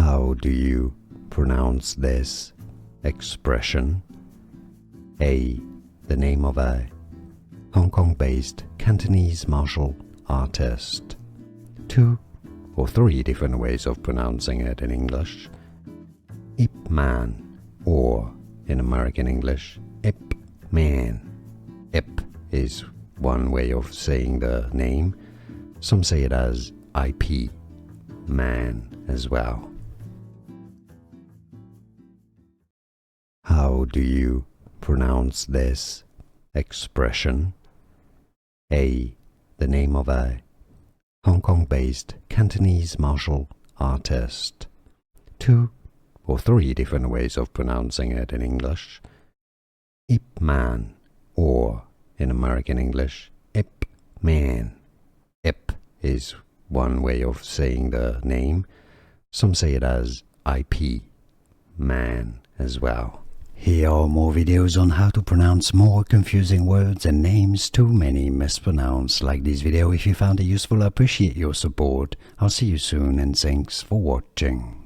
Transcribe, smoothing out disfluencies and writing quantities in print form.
How do you pronounce this expression? A. The name of a Hong Kong-based Cantonese martial artist. 2 or 3 different ways of pronouncing it in English. Ip Man, or in American English, Ip Man. Ip is one way of saying the name. Some say it as IP Man as well. How do you pronounce this expression? A. The name of a Hong Kong-based Cantonese martial artist. 2 or 3 different ways of pronouncing it in English. Ip Man, or in American English, Ip Man. Ip is one way of saying the name. Some say it as IP Man as well. Here are more videos on how to pronounce more confusing words and names too many mispronounced. Like this video if you found it useful. I appreciate your support. I'll see you soon and thanks for watching.